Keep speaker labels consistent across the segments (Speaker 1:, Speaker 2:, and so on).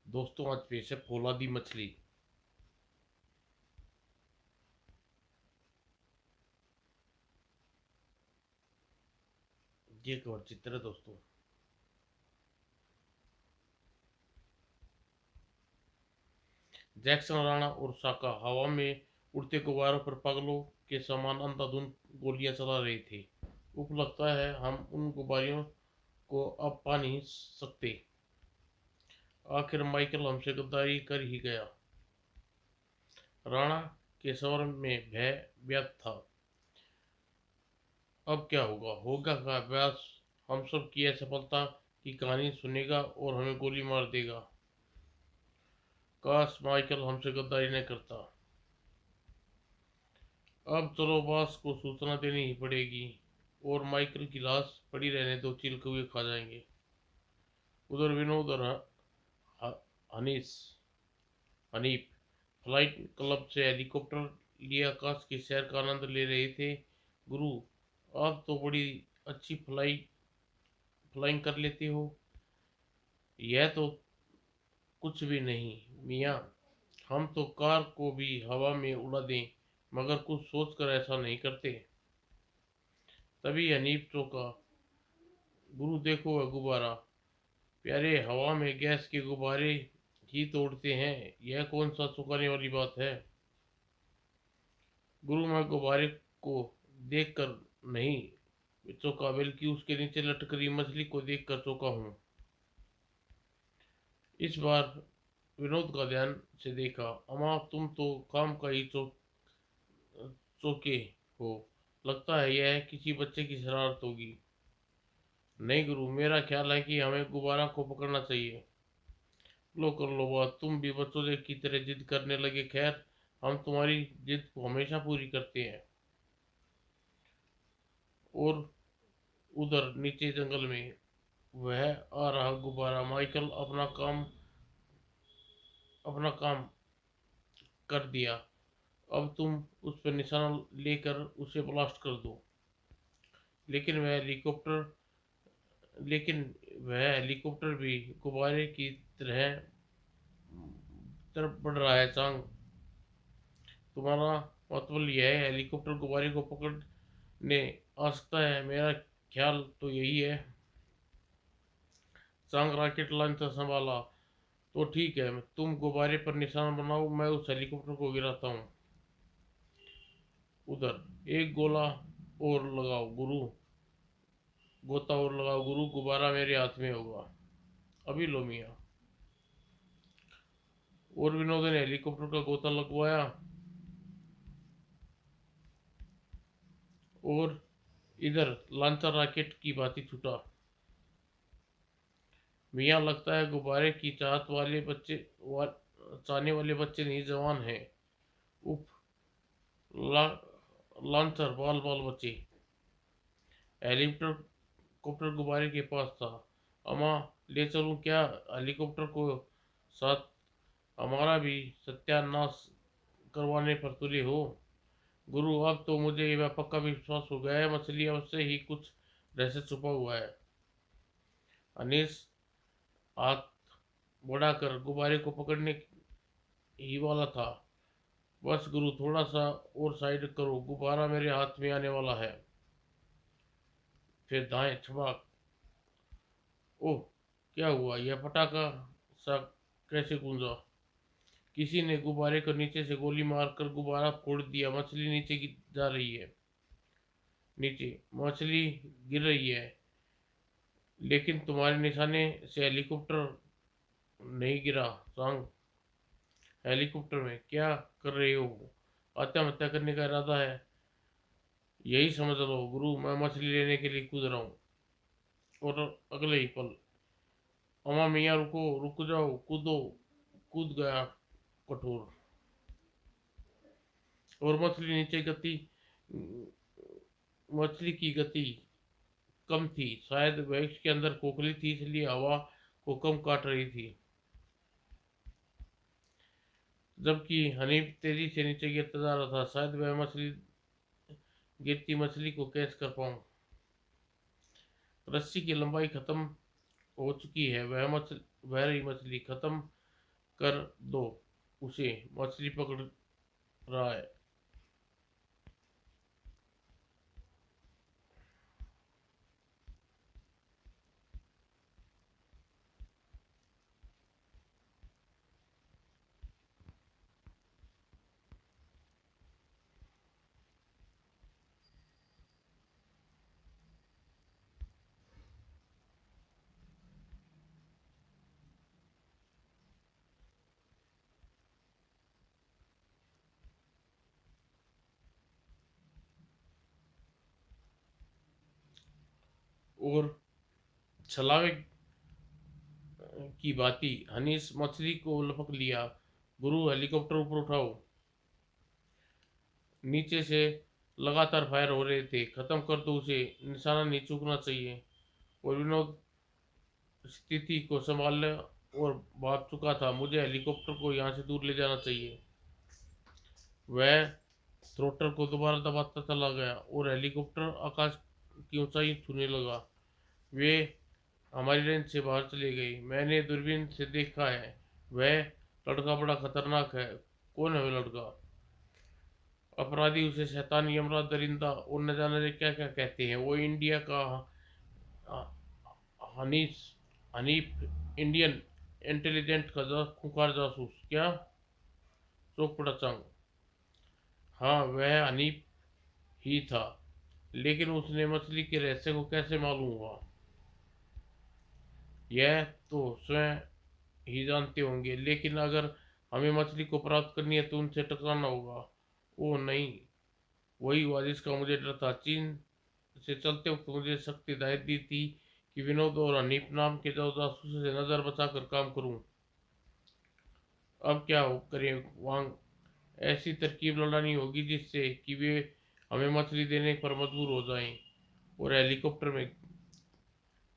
Speaker 1: दोस्तों आज पेश है फौलादी मछली। ये कवर चित्र है दोस्तों। जैक्सन राणा और साका हवा में उड़ते गुब्बारों पर पागलों के समान अंधाधुंध गोलियां चला रहे थे। उप लगता है हम उन गुब्बारियों को अब पा नहीं सकते। आखिर माइकल हमसे गद्दारी कर ही गया। राणा के स्वर में भय व्यक्त था। अब क्या होगा? होगा का अभ्यास हम सब की असफलता की कहानी सुनेगा और हमें गोली मार देगा। काश माइकल हमसे गद्दारी न करता। अब चलो बॉस को सूचना देनी ही पड़ेगी और माइकल की लाश पड़ी रहने दो, चिल कौए खा जाएंगे। उधर विनोद और हनीस हनीफ फ्लाइट क्लब से हेलीकॉप्टर लिए आकाश की सैर का आनंद ले रहे थे। गुरु, आप तो बड़ी अच्छी फ्लाइंग कर लेते हो। यह तो कुछ भी नहीं मियाँ, हम तो कार को भी हवा में उड़ा दें, मगर कुछ सोचकर ऐसा नहीं करते। तभी हनीफ चौंका। गुरु देखो वह गुब्बारा। प्यारे, हवा में गैस के गुब्बारे ही तो उड़ते हैं, यह कौन सा चौंकाने वाली बात है? गुरु, मैं गुब्बारे को देखकर नहीं चौंका, बल्कि उसके नीचे लटक रही मछली को देखकर चौंका हूँ। इस बार विनोद का ध्यान से देखा। अम्मा, तुम तो काम का ही चौके हो। लगता है यह किसी बच्चे की शरारत होगी। नहीं गुरु, मेरा ख्याल है कि हमें गुब्बारा को पकड़ना चाहिए। लो कर लो बात, तुम भी बच्चों की तरह जिद करने लगे। खैर, हम तुम्हारी जिद को हमेशा पूरी करते हैं। और उधर नीचे जंगल में वह आ रहा गुब्बारा। माइकल अपना काम कर दिया। अब तुम उस पर निशाना लेकर उसे ब्लास्ट कर दो। लेकिन वह हेलीकॉप्टर लेकिन वह हेलीकॉप्टर भी गुब्बारे की तरह तरफ बढ़ रहा है। चांग, तुम्हारा मतलब यह है हेलीकॉप्टर गुब्बारे को पकड़ने आ सकता है? मेरा ख्याल तो यही है। चांग रॉकेट लॉन्चर संभाला। तो ठीक है, तुम गुब्बारे पर निशाना बनाओ, मैं उस हेलीकॉप्टर को गिराता हूँ। उधर एक गोता और लगाओ गुरु, गुब्बारा मेरे हाथ में होगा। अभी लो मियाँ। और विनोद ने हेलीकॉप्टर का गोता लगवाया और इधर लॉन्चर रॉकेट की भांति छूटा। मियाँ, लगता है गुब्बारे की चाहने वाले बच्चे नहीं, जवान हैं। उफ, लॉन्चर बाल बाल बचे। हेलीकॉप्टर गुब्बारे के पास था। अम्मा, ले चलूं क्या हेलीकॉप्टर को साथ? हमारा भी सत्यानाश करवाने पर तुले हो। गुरु, अब तो मुझे यह पक्का विश्वास हो गया है, मछली अवश्य ही कुछ रहस्य छुपा हुआ है। अनीस हाथ बढ़ाकर गुब्बारे को पकड़ने ही वाला था। बस गुरु, थोड़ा सा और साइड करो, गुब्बारा मेरे हाथ में आने वाला है। फिर दाएं छपाक। ओह, क्या हुआ? यह पटाखा सा कैसे गूंजा? किसी ने गुब्बारे को नीचे से गोली मारकर गुब्बारा फोड़ दिया। मछली नीचे जा रही है। नीचे मछली गिर रही है। लेकिन तुम्हारे निशाने से हेलीकॉप्टर नहीं गिरा। सांग, हेलीकॉप्टर में क्या कर रहे हो? आत्महत्या करने का इरादा है? यही समझ लो गुरु, मैं मछली लेने के लिए कूद रहा हूँ। और अगले ही पल, अम्मा मियाँ रुको, रुक जाओ, कूदो। कूद गया कठोर। और मछली की गति कम थी। शायद वह इसके अंदर खोखली थी, इसलिए हवा को कम काट रही थी। जबकि हनीफ तेजी से नीचे गिरता जा रहा था। शायद गिरती मछली को कैच कर पाऊं। रस्सी की लंबाई खत्म हो चुकी है। वह रही मछली खत्म कर दो उसे, मछली पकड़ रहा है। और छलावे की भांति हनीश मछली को लपक लिया। गुरु, हेलीकॉप्टर ऊपर उठाओ। नीचे से लगातार फायर हो रहे थे। खत्म कर दो उसे, निशाना नहीं चूकना चाहिए। और विनोद स्थिति को संभाल और भाग चुका था। मुझे हेलीकॉप्टर को यहाँ से दूर ले जाना चाहिए। वह थ्रोटल को दोबारा दबाता चला गया और हेलीकॉप्टर आकाश की ऊंचाई छूने लगा। वे हमारी रेंज से बाहर चले गई। मैंने दूरबीन से देखा है। वह लड़का बड़ा खतरनाक है। कौन है वह लड़का? अपराधी उसे शैतान, यमराज, दरिंदा और न जाने क्या क्या कहते हैं। वो इंडिया का हनीफ हनीफ इंडियन इंटेलिजेंट का खूंखार जासूस। क्या? चौक पड़ा चंग। हाँ, वह हनीफ ही था। लेकिन उसने मछली के रहस्य को कैसे मालूम हुआ? यह तो स्वयं ही जानते होंगे, लेकिन अगर हमें मछली को प्राप्त करनी है तो उनसे टकराना होगा। ओह नहीं, वही हुआ जिसका मुझे डर था। चीन से चलते वक्त मुझे शक्ति हिदायत दी थी कि विनोद और हनीफ नाम के जासूसों से नजर बचाकर काम करूं। अब क्या हो करें वांग? ऐसी तरकीब लड़ानी होगी जिससे कि वे हमें मछली देने पर मजबूर हो जाएं। और हेलीकॉप्टर में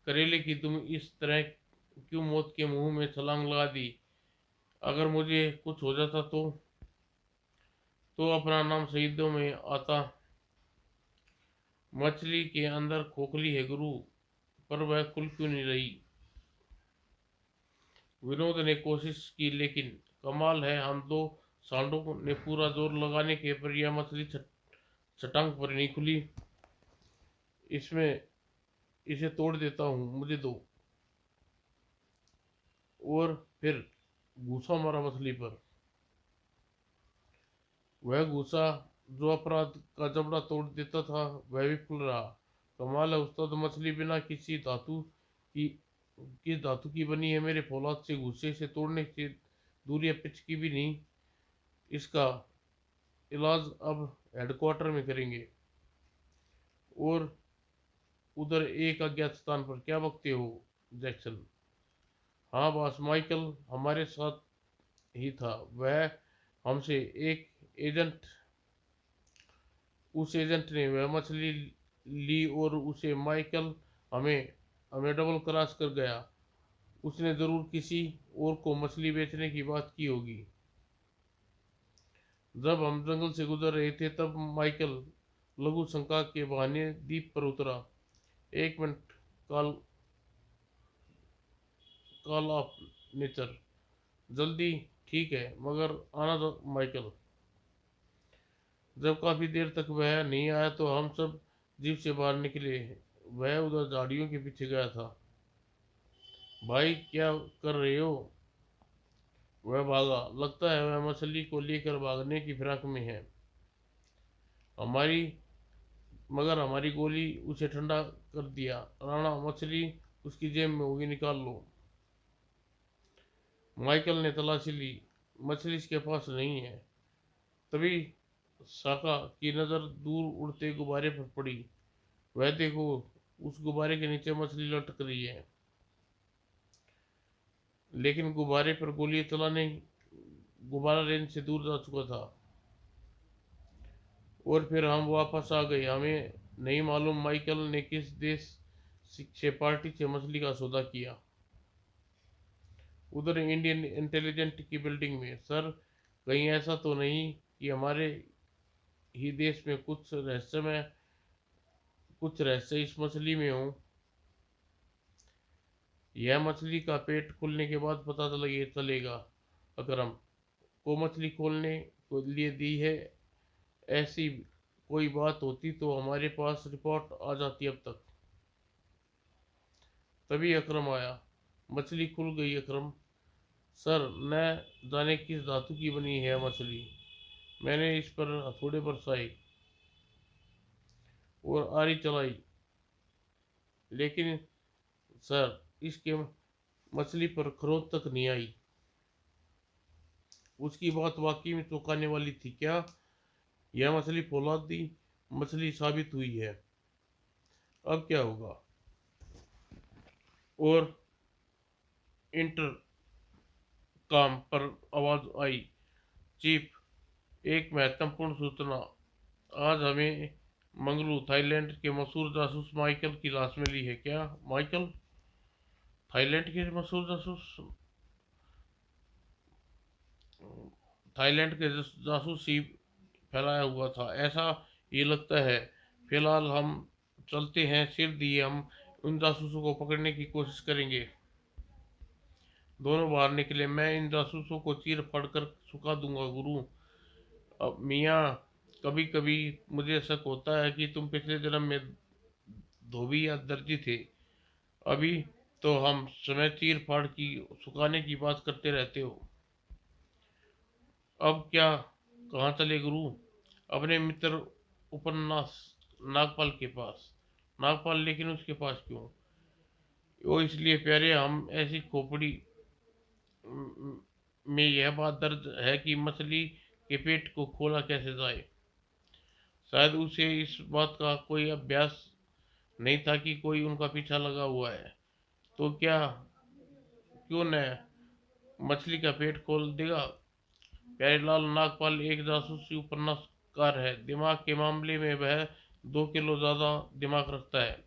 Speaker 1: करेले की तुम इस तरह क्यों मौत के मुंह में छलांग लगा दी? अगर मुझे कुछ हो जाता तो अपना नाम शहीदों में आता। मछली के अंदर खोखली है गुरु, पर वह खुल क्यों नहीं रही? विनोद ने कोशिश की, लेकिन कमाल है, हम दो सांडों ने पूरा जोर लगाने के पर यह मछली छटांग पर नहीं खुली। इसमें इसे तोड़ देता हूँ, मुझे दो। और फिर घूसा मारा मछली पर। वह घूसा जो अपराध का जबड़ा तोड़ देता था, वह भी खुल रहा। कमाल है उस्ताद, मछली बिना की किस धातु की बनी है? मेरे फौलाद से घूसे से तोड़ने से दूरी पिच की भी नहीं। इसका इलाज अब हेडक्वार्टर में करेंगे। और उधर एक अज्ञात स्थान पर क्या बकते हो जैक्सन? हाँ बॉस, माइकल हमारे साथ ही था। वह हमसे एक एजेंट उस एजेंट ने वह मछली ली और उसे माइकल हमें हमें डबल क्रॉस कर गया। उसने जरूर किसी और को मछली बेचने की बात की होगी। जब हम जंगल से गुजर रहे थे तब माइकल लघु शंका के बहाने द्वीप पर उतरा। एक minute, call call of nature. जल्दी? ठीक है, मगर आना माइकल। जब काफी देर तक वह नहीं आया तो हम सब जीप से बाहर निकले। वह उधर झाड़ियों के पीछे गया था। भाई क्या कर रहे हो? वह भागा। लगता है वह मछली को लेकर भागने की फिराक में है। हमारी मगर हमारी गोली उसे ठंडा कर दिया। राणा, मछली उसकी जेब में होगी, निकाल लो। माइकल ने तलाशी ली। मछली इसके पास नहीं है। तभी साका की नज़र दूर उड़ते गुब्बारे पर पड़ी। वह देखो, उस गुब्बारे के नीचे मछली लटक रही है। लेकिन गुब्बारे पर गोली चलाने गुब्बारा रेंज से दूर जा चुका था। और फिर हम वापस आ गए। हमें नहीं मालूम माइकल ने किस देश से पार्टी से मछली का सौदा किया। उधर इंडियन इंटेलिजेंट की बिल्डिंग में। सर, कहीं ऐसा तो नहीं कि हमारे ही देश में कुछ रहस्य इस मछली में हो? यह मछली का पेट खुलने के बाद पता चलेगा। अकरम को मछली खोलने को लिए दी है। ऐसी कोई बात होती तो हमारे पास रिपोर्ट आ जाती अब तक। तभी अकरम आया। मछली खुल गई। अकरम, सर, न जाने किस धातु की बनी है मछली। मैंने इस पर हथौड़े बरसाए और आरी चलाई, लेकिन सर, इसके मछली पर खरोंच तक नहीं आई। उसकी बात वाकई में चौंकाने वाली थी। क्या यह मछली फौलादी मछली साबित हुई है? अब क्या होगा? और इंटर काम पर आवाज आई, चीफ, एक महत्वपूर्ण सूचना। आज हमें मंगलू थाईलैंड के मशहूर जासूस माइकल की लाश मिली है। क्या माइकल? थाईलैंड के मशहूर जासूस? थाईलैंड के जासूस ही फैलाया हुआ था, ऐसा ये लगता है। फिलहाल हम चलते हैं, सिर दिए हम उन जासूसों को पकड़ने की कोशिश करेंगे। दोनों बाहर निकले। मैं इन जासूसों को चीर फाड़ कर सुखा दूंगा गुरु। अब मियाँ, कभी कभी मुझे शक होता है कि तुम पिछले जन्म में धोबी या दर्जी थे। अभी तो हम समय चीर फाड़ की सुखाने की बात करते रहते हो। अब क्या? कहाँ चले गुरु? अपने मित्र उपन्यास नागपाल के पास। नागपाल? लेकिन उसके पास क्यों? वो इसलिए प्यारे, हम ऐसी खोपड़ी में यह बात दर्ज है कि मछली के पेट को खोला कैसे जाए। शायद उसे इस बात का कोई अभ्यास नहीं था कि कोई उनका पीछा लगा हुआ है। तो क्या क्यों न मछली का पेट खोल देगा? प्यारेलाल, नागपाल एक जासूसी उपन्यासकार है। दिमाग के मामले में वह 2 किलो ज्यादा दिमाग रखता है।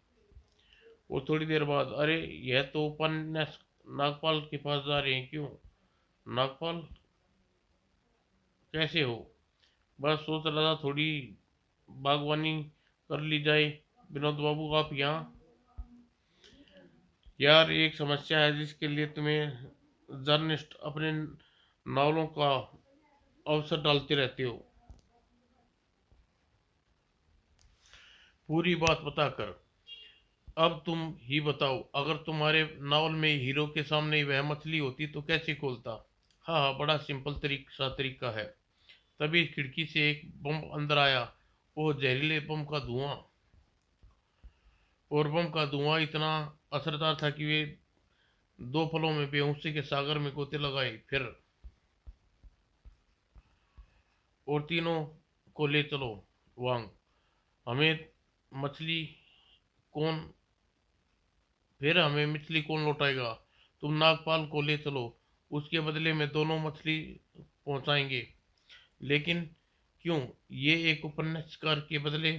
Speaker 1: और थोड़ी देर बाद, अरे यह तो उपन्यास नागपाल के पास जा रहे हैं। क्यों नागपाल? कैसे हो? बस सोच रहा था थोड़ी बागवानी कर ली जाए। विनोद बाबू, आप यहाँ? यार, एक समस्या है जिसके लिए तुम्हें जर्नलिस्ट अपने नावलों का अवसर डालते रहते हो। पूरी बात बताकर। अब तुम ही बताओ, अगर तुम्हारे नावल में हीरो के सामने वह मछली होती तो कैसे खोलता? हाँ हाँ, बड़ा सिंपल तरीका है। तभी खिड़की से एक बम अंदर आया। वो जहरीले बम का धुआं। और बम का धुआं इतना असरदार था कि वे दो पलों में बेहोशी के सागर में गोते लगाए। फिर और तीनों को ले चलो वांग। हमें मछली कौन फिर हमें मछली कौन लौटाएगा? तुम नागपाल को ले चलो, उसके बदले में दोनों मछली पहुंचाएंगे। लेकिन क्यों? ये एक उपन्यासकार के बदले?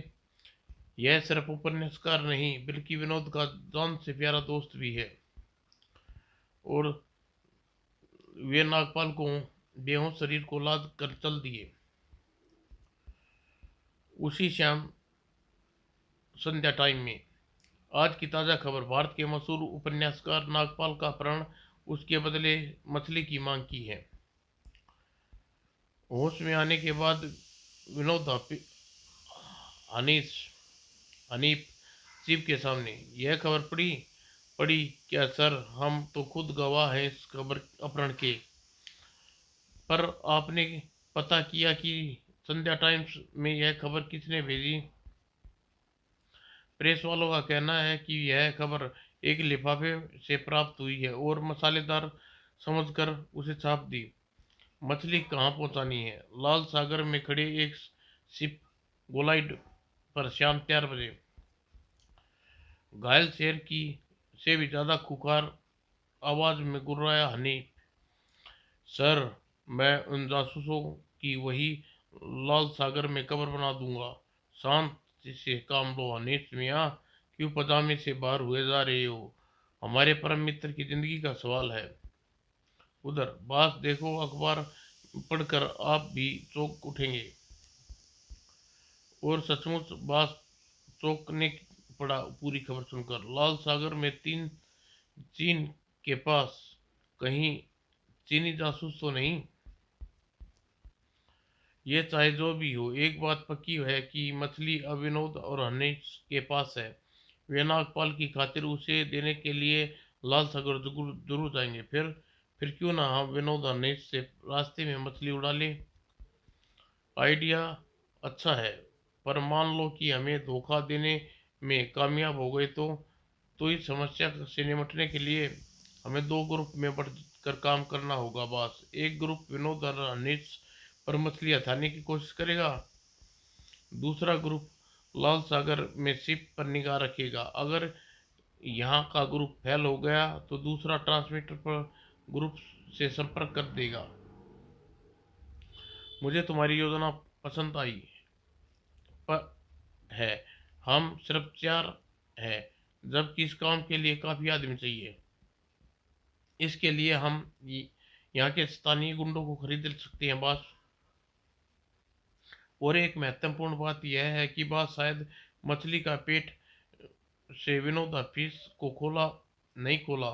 Speaker 1: यह सिर्फ उपन्यासकार नहीं बल्कि विनोद का जान से प्यारा दोस्त भी है। और वे नागपाल को बेहोश शरीर को लाद कर चल दिए। उसी शाम संध्या टाइम में आज की ताज़ा खबर। भारत के मशहूर उपन्यासकार नागपाल का अपहरण, उसके बदले मछली की मांग की है। होश में आने के बाद विनोद हनीस हनीफ चीफ के सामने यह खबर पड़ी। पड़ी क्या सर? हम तो खुद गवाह हैं इस खबर अपहरण के। पर आपने पता किया कि संध्या टाइम्स में यह खबर किसने भेजी? प्रेस वालों का कहना है कि यह खबर एक लिफाफे से प्राप्त हुई है और मसालेदार समझकर उसे छाप दी। मछली कहाँ पहुंचानी है? लाल सागर में खड़े एक शिप गोलाइड पर शाम 4 बजे। घायल शेर की से भी ज्यादा खुखार आवाज में गुर्राया हनी, सर, मैं उन जासूसों की वही लाल सागर में कब्र बना दूंगा। शांत से काम लो हनीश मियाँ, क्यों पजामे से बाहर हुए जा रहे हो? हमारे परम मित्र की जिंदगी का सवाल है। उधर बास देखो, अखबार पढ़कर आप भी चौंक उठेंगे। और सचमुच बास चौंकने पड़ा पूरी खबर सुनकर। लाल सागर में चीन के पास कहीं चीनी जासूस तो नहीं। ये चाहे जो भी हो, एक बात पक्की है कि मछली अब विनोद और हनीश के पास है। वे नागपाल की खातिर उसे देने के लिए लाल सागर जरूर जरूर जाएंगे। फिर क्यों ना हम विनोद और हनीश से रास्ते में मछली उड़ा ले। आइडिया अच्छा है, पर मान लो कि हमें धोखा देने में कामयाब हो गए तो इस समस्या से निपटने के लिए हमें दो ग्रुप में बढ़कर काम करना होगा बॉस। एक ग्रुप विनोद और अनिश पर मछली हटाने की कोशिश करेगा। दूसरा ग्रुप लाल सागर में शिप पर निगाह रखेगा। अगर यहाँ का ग्रुप फेल हो गया तो दूसरा ट्रांसमीटर पर ग्रुप से संपर्क कर देगा। मुझे तुम्हारी योजना पसंद आई पर है। हम सिर्फ चार हैं, जबकि इस काम के लिए काफी आदमी चाहिए। इसके लिए हम यहाँ के स्थानीय गुंडों को खरीद सकते हैं बॉस। और एक महत्वपूर्ण बात यह है कि बॉस शायद मछली का पेट से विनोद हफीज को खोला नहीं खोला,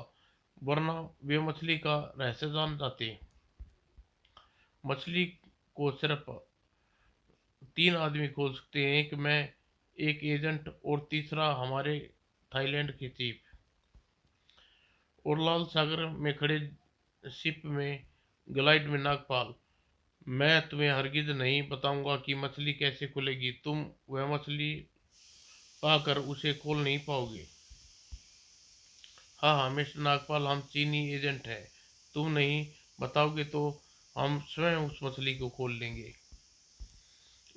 Speaker 1: वरना वे मछली का रहस्य जान जाते। मछली को सिर्फ तीन आदमी खोल सकते हैं, एक मैं, एक एजेंट और तीसरा हमारे थाईलैंड के चीफ। और लाल सागर में खड़े शिप में ग्लाइड में नागपाल। मैं तुम्हें हरगिज नहीं बताऊंगा कि मछली कैसे खुलेगी। तुम वह मछली पाकर उसे खोल नहीं पाओगे। हाँ हाँ मिस्टर नागपाल, हम चीनी एजेंट हैं। तुम नहीं बताओगे तो हम स्वयं उस मछली को खोल लेंगे।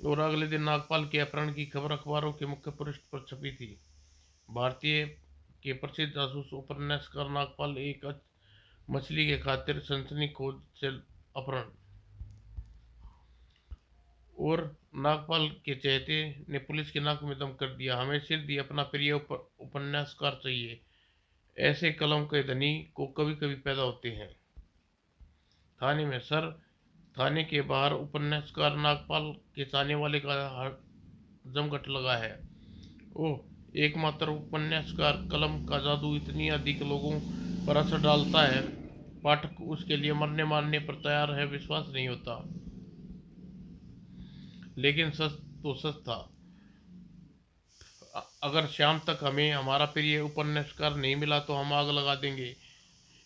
Speaker 1: और अगले दिन नागपाल के अपहरण की खबर अखबारों के मुख्य पृष्ठ पर छपी थी। भारतीय के प्रसिद्ध जासूस उपन्यासकार नागपाल एक मछली के खातिर सनसनी खोज से अपहरण। और नागपाल के चहेते ने पुलिस के नाक में दम कर दिया। हमें सिर्फ ही अपना प्रिय उपन्यासकार चाहिए। ऐसे कलम के धनी को कभी कभी पैदा होते हैं। थाने में सर, थाने के बाहर उपन्यासकार नागपाल के चाहने वाले का जमघट लगा है। ओह, एकमात्र उपन्यासकार, कलम का जादू इतनी अधिक लोगों पर असर डालता है, पाठक उसके लिए मरने मारने पर तैयार है। विश्वास नहीं होता, लेकिन सच तो सच था। अगर शाम तक हमें हमारा प्रिय उपन्यासकार नहीं मिला तो हम आग लगा देंगे।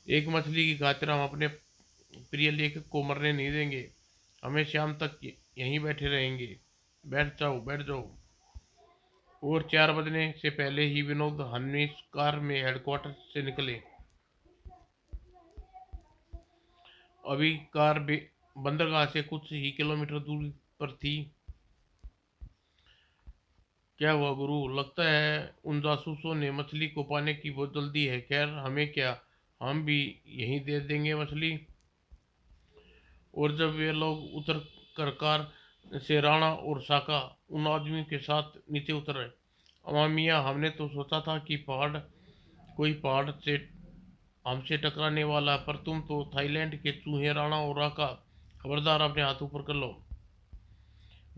Speaker 1: एक मछली की खातिर हम अपने प्रिय लेखक को मरने नहीं देंगे। हमें शाम तक यहीं बैठे रहेंगे। बैठ जाओ बैठ जाओ। और 4 बजने से पहले ही विनोद हनीश कार में हेडक्वार्टर से निकले। अभी कार बंदरगाह से कुछ ही किलोमीटर दूरी पर थी। क्या हुआ गुरु? लगता है उन जासूसों ने मछली को पाने की बहुत जल्दी है। खैर हमें क्या, हम भी यहीं दे देंगे मछली। और जब वे लोग उतर कर कार से राणा और साका उन आदमियों के साथ नीचे उतरे। अमामिया, हमने तो सोचा था कि कोई पहाड़ से हमसे टकराने वाला, पर तुम तो थाईलैंड के चूहे राणा और राका। खबरदार, अपने हाथ ऊपर कर लो।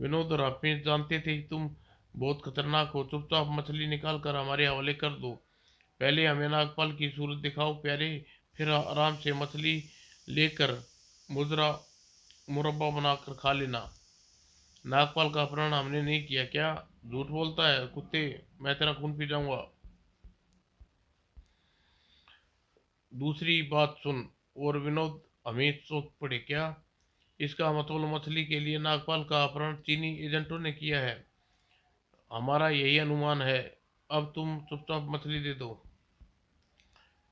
Speaker 1: विनोद और हाफिज जानते थे कि तुम बहुत खतरनाक हो। चुपचाप मछली निकाल कर हमारे हवाले कर दो। पहले हमें नागपाल की सूरत दिखाओ प्यारे, फिर आराम से मछली लेकर मुजरा मुरब्बा बनाकर खा लेना। नागपाल का अपहरण हमने नहीं किया। क्या झूठ बोलता है कुत्ते, मैं तेरा खून पी जाऊंगा। दूसरी बात सुन। और विनोद हमें चौंक पड़े। क्या? इसका मतलब मछली के लिए नागपाल का अपहरण चीनी एजेंटों ने किया है। हमारा यही अनुमान है। अब तुम चुपचाप मछली दे दो।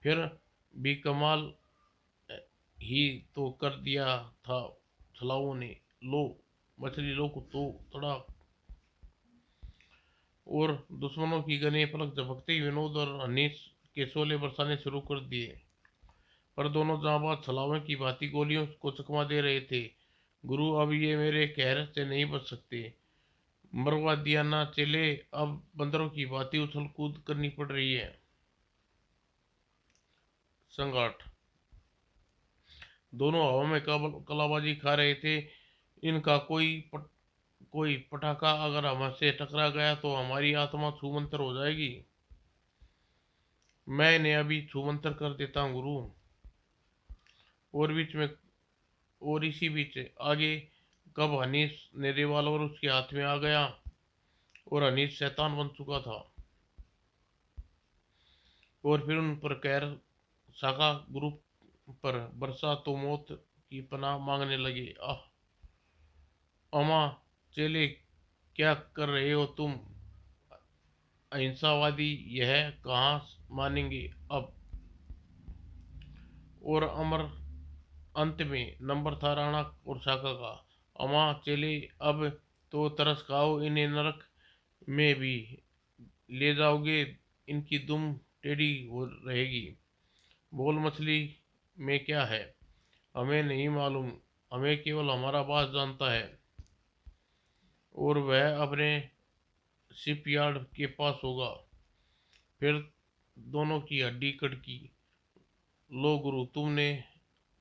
Speaker 1: फिर भी कमाल ही तो कर दिया था छलाओं ने। लो मछली लो कुत्तो, थोड़ा। और दुश्मनों की गने पलक झपकते ही विनोद और अनीस के शोले बरसाने शुरू कर दिए। पर दोनों जांबाज छलावे की भांति गोलियों को चकमा दे रहे थे। गुरु, अब ये मेरे कहर से नहीं बच सकते। मरवा दिया ना चले, अब बंदरों की भांति उछल कूद करनी पड़ रही है। संगाट। दोनों हवा में कलाबाजी खा रहे थे। इनका कोई पटाखा अगर हमसे टकरा गया तो हमारी आत्मा छूमंतर हो जाएगी। मैं इन्हें अभी छूमंतर कर देता हूँ गुरु। और बीच में और इसी बीच आगे कब हनीस ने रिवॉल्वर उसके हाथ में आ गया और हनीस शैतान बन चुका था और फिर उन पर कहर साका ग्रुप पर बरसा तो मौत की पनाह मांगने लगे। आह अमा चेले, क्या कर रहे हो तुम अहिंसावादी, यह कहाँ मानेंगे अब। और अमर अंत में नंबर था राणा और शाका का। अमा चेले, अब तो तरस खाओ, इन्हें नरक में भी ले जाओगे, इनकी दुम टेढ़ी हो रहेगी। बोल मछली में क्या है, हमें नहीं मालूम, हमें केवल हमारा बास जानता है और वह अपने शिपयार्ड के पास होगा। फिर दोनों की हड्डी कड़की। लो गुरु, तुमने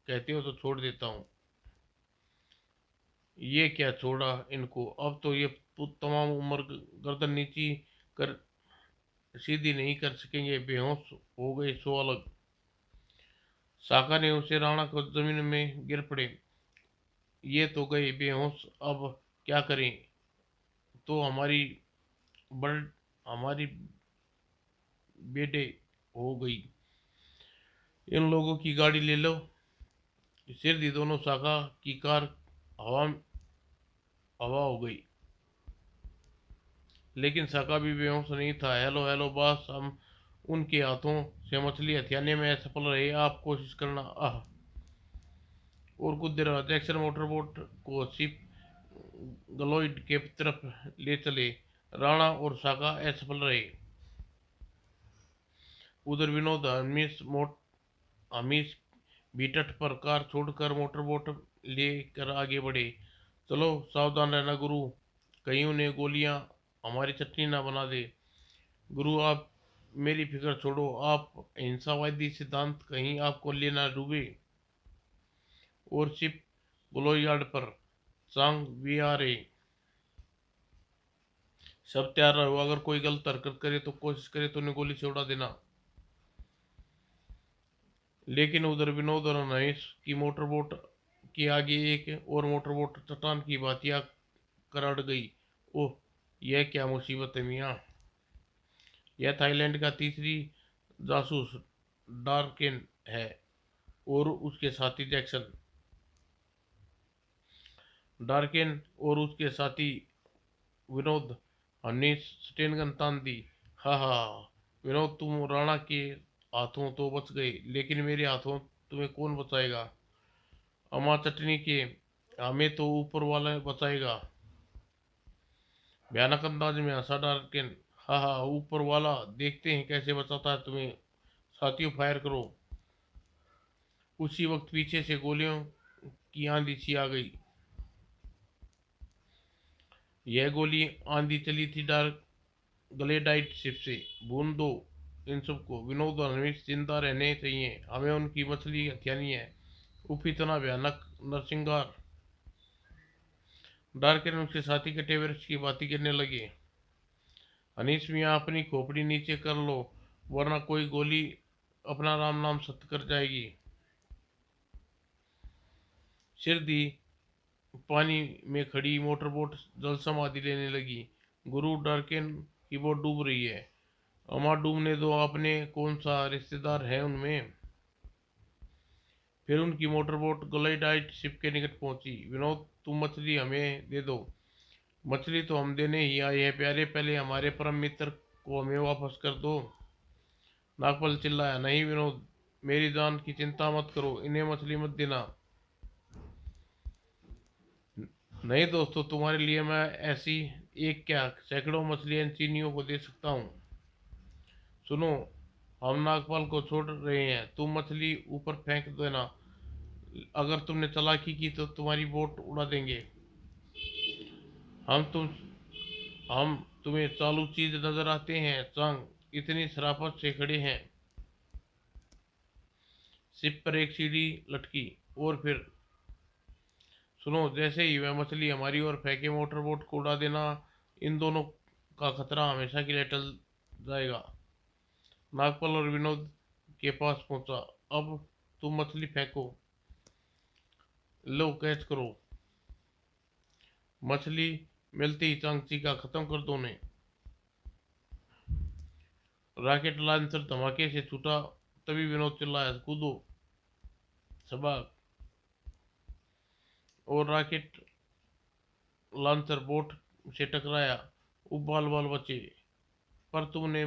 Speaker 1: कहते हो तो छोड़ देता हूँ। ये क्या छोड़ा इनको, अब तो ये तमाम उम्र गर्दन नीची कर सीधी नहीं कर सकेंगे, बेहोश हो गए सो अलग। साका ने उसे राणा को जमीन में गिर पड़े। ये तो गए बेहोश, अब क्या करें, तो हमारी बड़ हमारी बेटे हो गई। इन लोगों की गाड़ी ले लो। सिर दी दोनों साका की कार हवा हवा हो गई, लेकिन साका भी बेहोश नहीं था। हेलो हेलो बॉस, हम उनके हाथों से मछली हथियाने में असफल रहे, आप कोशिश करना। आह। और कुछ देर बाद जैक्सन मोटरबोट को शिप ग्लोइड के तरफ ले चले। राणा और साका असफल रहे। उधर विनोद हमीस भी तट पर कार छोड़कर मोटरबोट लेकर आगे बढ़े। चलो सावधान रहना गुरु, कहीं उन्हें गोलियां हमारी चटनी ना बना दे। गुरु आप मेरी फिक्र छोड़ो, आप अहिंसावादी सिद्धांत कहीं आपको लेना डूबे। और शिप ग्लोयार्ड पर सांग भी आ रहे, सब तैयार रहो, अगर कोई गलत हरकत करे तो कोशिश करे तो उन्हें गोली से उड़ा देना। लेकिन उधर विनोद और नरेश की मोटरबोट के आगे एक और मोटरबोट चट्टान की भांति कर अड़ गई। ओह, यह क्या मुसीबत है मियाँ। यह थाईलैंड का तीसरी जासूस डार्केन है और उसके साथी जैक्सन। डार्केन और उसके साथी विनोद हमने स्टेनगन तान दी। हा हा। विनोद, तुम राणा के हाथों तो बच गए, लेकिन मेरे हाथों तुम्हें कौन बचाएगा। अम्मा चटनी के, हमें तो ऊपर वाला बचाएगा। भयानक अंदाज में हंसा डार्केन। हा हा, ऊपर वाला, देखते हैं कैसे बचाता है तुम्हें। साथियों फायर करो। उसी वक्त पीछे से गोलियों की आंधी सी आ गई। यह गोली आंधी चली थी डार्क ग्लेडाइट शिप से। भून दो इन सबको, विनोद और हमें जिंदा रहने चाहिए, हमें उनकी मछली हथियानी है। उफ, इतना भयानक नरसिंगार। डार्कन उसके साथी कटे वृक्ष की बातें करने लगे। अनीस मियाँ, अपनी खोपड़ी नीचे कर लो, वरना कोई गोली अपना राम नाम सत्य कर जाएगी। सिर दी पानी में खड़ी मोटरबोट जल समाधि लेने लगी। गुरु, डार्केन की बोट डूब रही है, अमा डूबने दो, अपने कौन सा रिश्तेदार है उनमें। फिर उनकी मोटरबोट ग्लाइडाइट शिप के निकट पहुंची। विनोद, तुम मछली हमें दे दो। मछली तो हम देने ही आए हैं प्यारे, पहले हमारे परम मित्र को हमें वापस कर दो। नागपल चिल्लाया। नहीं विनोद, मेरी जान की चिंता मत करो, इन्हें मछली मत देना। नहीं दोस्तों, तुम्हारे लिए मैं ऐसी एक क्या सैकड़ों मछलियां चीनियों को दे सकता हूँ। सुनो, हम नागपाल को छोड़ रहे हैं, तुम मछली ऊपर फेंक देना। अगर तुमने चालाकी की तो तुम्हारी बोट उड़ा देंगे। हम तुम हम तुम्हें चालू चीज नजर आते हैं चांग, इतनी शराफत से खड़े हैं। सिप पर एक सीढ़ी लटकी। और फिर सुनो, जैसे ही वह मछली हमारी ओर फेंके मोटरबोट को उड़ा देना, इन दोनों का खतरा हमेशा के लिए टल जाएगा। नागपाल और विनोद के पास पहुंचा। अब तुम मछली फेंको। लो कैच करो। मछली मिलते ही चांगची का खत्म कर दो ने। रॉकेट लॉन्चर धमाके से छूटा, तभी विनोद चिल्लाया, कूदो सबक। और रॉकेट लॉन्चर बोट से टकराया, उबाल बाल बचे। पर तुमने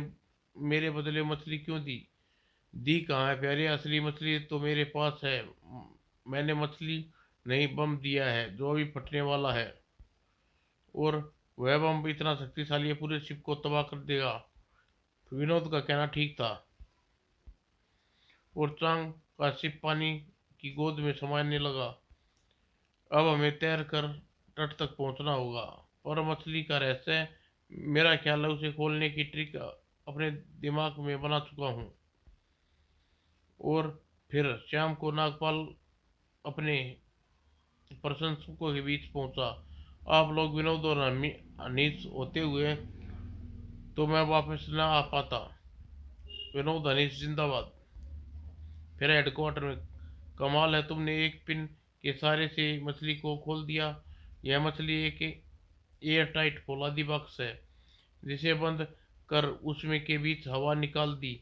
Speaker 1: मेरे बदले मछली क्यों दी? दी कहाँ है प्यारे, असली मछली तो मेरे पास है। मैंने मछली नहीं बम दिया है जो अभी फटने वाला है। और वह बम इतना शक्तिशाली है, पूरे शिप को तबाह कर देगा। विनोद का कहना ठीक था। और चांग का शिप पानी की गोद में समाने लगा। अब हमें तैर कर तट तक पहुंचना होगा। और मछली का रहस्य, मेरा ख्याल है उसे खोलने की ट्रिक अपने दिमाग में बना चुका हूँ। और फिर शाम को नागपाल अपने प्रशंसकों के बीच पहुंचा। आप लोग विनोद और अनीस होते हुए तो मैं वापस न आ पाता। विनोद अनीस जिंदाबाद। फिर हेडक्वार्टर में, कमाल है, तुमने एक पिन के सहारे से मछली को खोल दिया। यह मछली एक एयर टाइट फौलादी बॉक्स है जिसे बंद कर उसमें के बीच हवा निकाल दी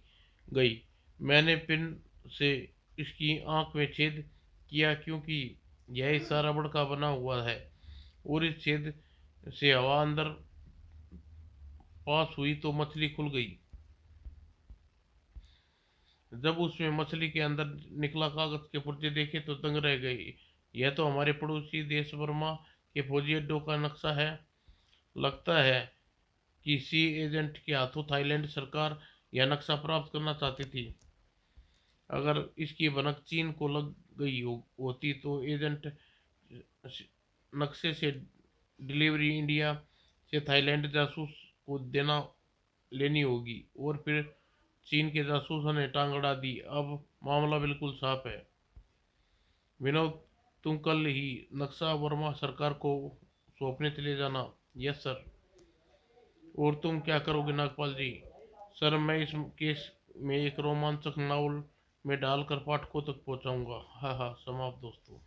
Speaker 1: गई। मैंने पिन से इसकी आंख में छेद किया क्योंकि यह हिस्सा रबड़ का बना हुआ है। और इस छेद से हवा अंदर पास हुई तो मछली खुल गई। जब उसमें मछली के अंदर निकला कागज के पुर्जे देखे तो दंग रह गई। यह तो हमारे पड़ोसी देश बर्मा के फौजी अड्डों का नक्शा है। लगता है कि सी एजेंट के हाथों थाईलैंड सरकार यह नक्शा प्राप्त करना चाहती थी। अगर इसकी भनक चीन को लग गई होती तो एजेंट नक्शे से डिलीवरी इंडिया से थाईलैंड जासूस को देना लेनी होगी। और फिर चीन के जासूसों ने टांग अड़ा दी। अब मामला बिल्कुल साफ है। विनोद, तुम कल ही नक्शा वर्मा सरकार को सौंपने चले जाना। Yes sir. और तुम क्या करोगे नागपाल जी? सर, मैं इस केस में एक रोमांचक नावल में डालकर पाठकों तक पहुंचाऊंगा। हाँ हाँ, समाप्त दोस्तों।